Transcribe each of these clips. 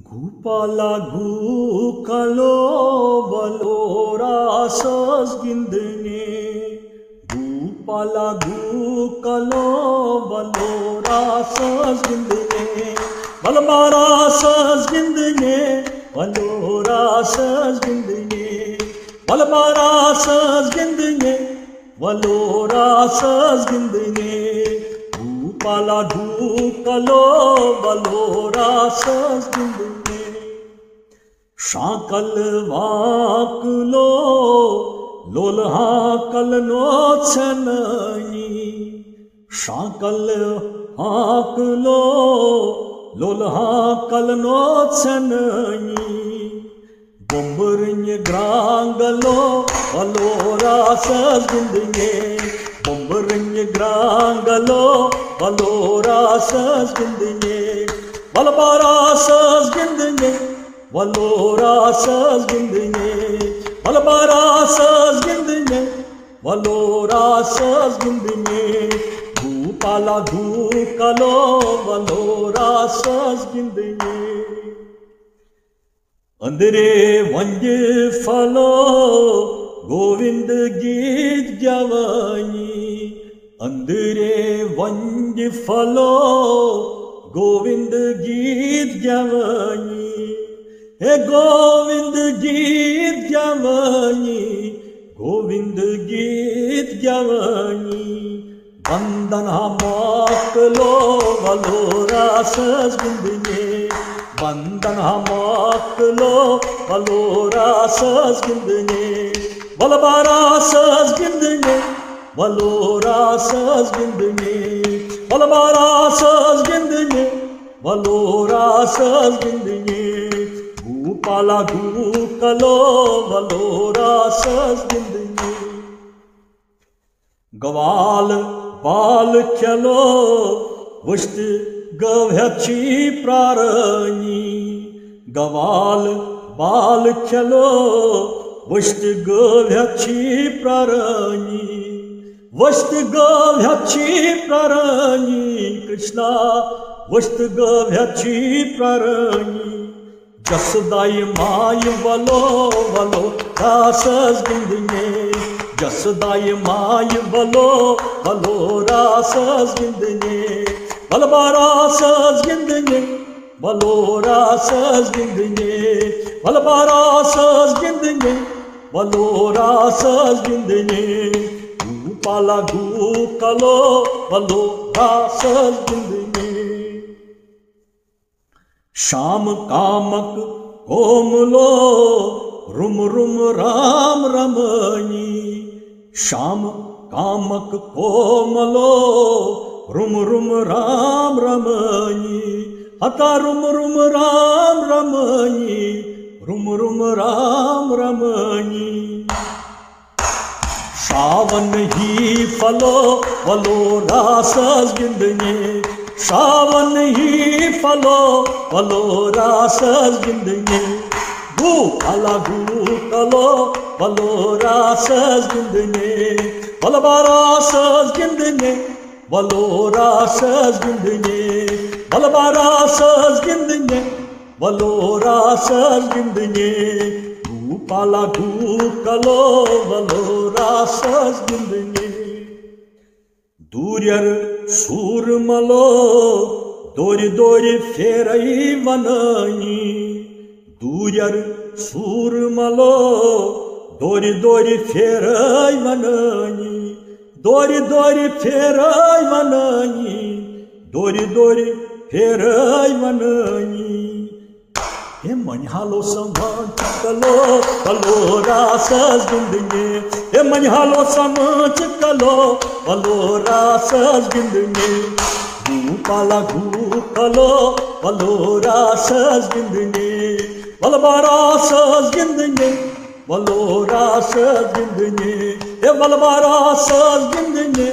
Gupala gukalo valora sazgindne Gupala gukalo valora sazgindne Valmara sazgindne valora sazgindne Valmara sazgindne valora sazgindne Gupala gukalo valora sazgindne Shakal vaklo lolha kalno chanani Shakal haklo lolha kalno chanani Bombarnya grangalo valora sazgindne Bombarnya grangalo valora sazgindne Valbara sazgindne valora sazgindne Valbara sazgindne valora sazgindne Gupala gukalo valora sazgindne Andre vange falo Govind geet gyavani Andre vange falo Govind geet gyavani He Govind geet gyavani Govind geet gyavani Bandan hamaklo valora sazgindne Bandan hamaklo valora sazgindne Valbara sazgindne valora sazgindne Valbara sazgindne valora sazgindne Gupala gukalo valora sazgindne Gawal bal chalo vust gavyachi prarani Gawal bal chalo vust gavyachi prarani Vast gavyachi prarani Krishna vast gavyachi prarani Jasdai mai valo valo rasazgindne Jasdai mai valo valo rasazgindne Valbara sazgindne valo rasazgindne Valbara sazgindne valo rasazgindne Gupala gukalo valo rasazgindne Sham kamak komlo rum rum ram ramani Sham kamak komlo rum rum ram ramani Hata rum rum ram ramani rum rum ram ramani Shavan hi falo valora sazgindne Shavan hi falo valora sazgindne Gupala gukalo valora sazgindne Valbara sazgindne valora sazgindne Valbara sazgindne valora sazgindne Gupala gukalo valora sazgindne Duryar surmalo dori dori ferai vanani Duryar surmalo dori dori ferai vanani Dori dori ferai vanani Dori dori ferai vanani He manhalo samachkalo valora sazgindne He manhalo samachkalo valora sazgindne Gupala gukalo valora sazgindne Valbara sazgindne valora sazgindne He valbara sazgindne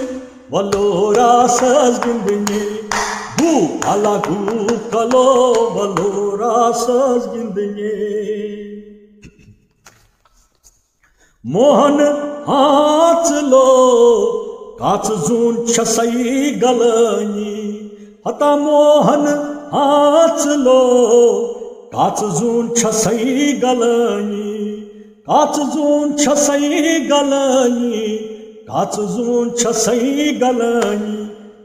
valora sazgindne Gupala gukalo valora sazgindne Mohan haatlo Kaçzun çasayı galani Hata mohan haçlo काच जून छसई गलानी काच जून छसई गलानी काच जून छसई गलानी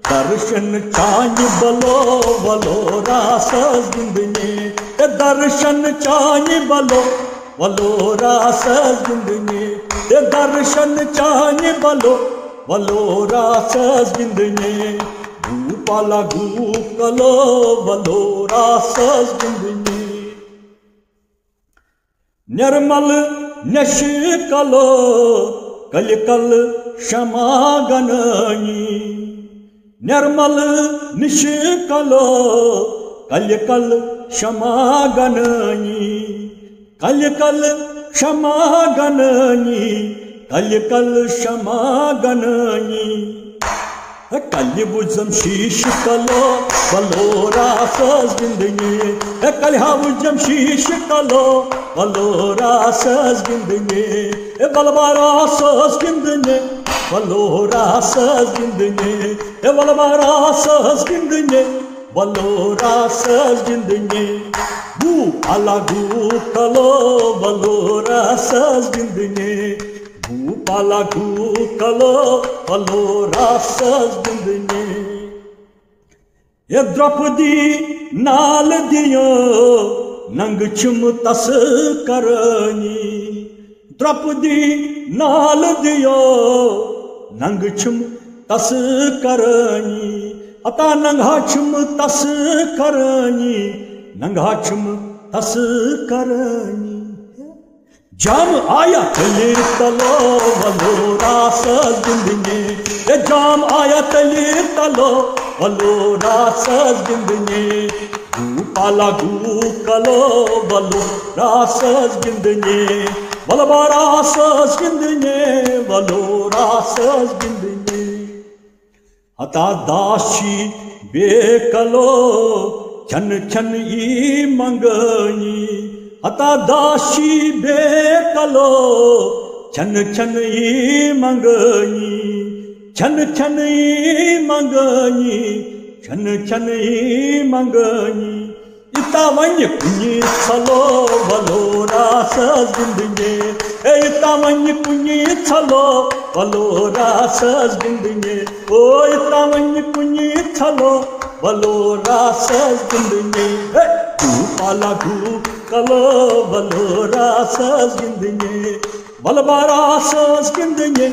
दर्शन चांद बलो बलो रास जिंदने दर्शन चांद बलो बलो रास जिंदने दर्शन चांद बलो बलो रास जिंदने भूपाला कलो बलो रास जिंदने निर्मल नश कलो कल कल क्षमा गनानी निर्मल निश कलो कल कल क्षमा गनानी कल कल क्षमा गनानी कल कल क्षमा गनानी कल बुझम शीश कलो बलो रास जिंदगी कल बुझम शीश कलो बलो रास जिंदगी बलबा रास जिंदगी बलो रास जिंदगी बलबा रास जिंदगी बलो रास जिंदगी बू अला गू कलो बलो रास जिंदगी भूपाला कलो बलो रास जिंदगी ये द्रौपदी नाल दियो नंग छुम तस करनी द्रौपदी नाल दियो नंग छुम तस करनी अता नंगा छुम तस करनी नंगा छुम तस करनी जाम आया तले तलो बलो रास जिंदगी जाम आया तले तलो बलो रास जिंदगी भूपाला कलो बलो रास जिंदगी बलबा रास जिंदगी बलो रास जिंदगी हता दाशी बेकलो छन छन ई मंगनी हता दाशी बेकलो छन छन ई मंगनी छन छन ई मंगनी छन छन ई मंगनी इता वन कुनी छलो बलो रास जिंदगी इता वन कुनी छलो बलो रास जिंदगी ओ इता वन कुनी छलो बलो रास जिंदगी भूपाला कलो बलो रास जिंदगी बलबा रास जिंदगी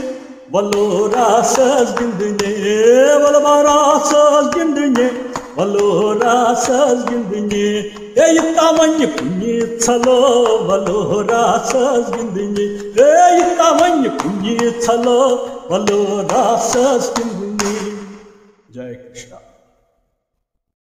बलो रास जिंदगी बलबा रास जिंदगी बलो रास जिंदगी इता वन कुनी छलो बलो रास जिंदगी इता वन कुनी छलो बलो रास जिंदगी। जय कृष्ण।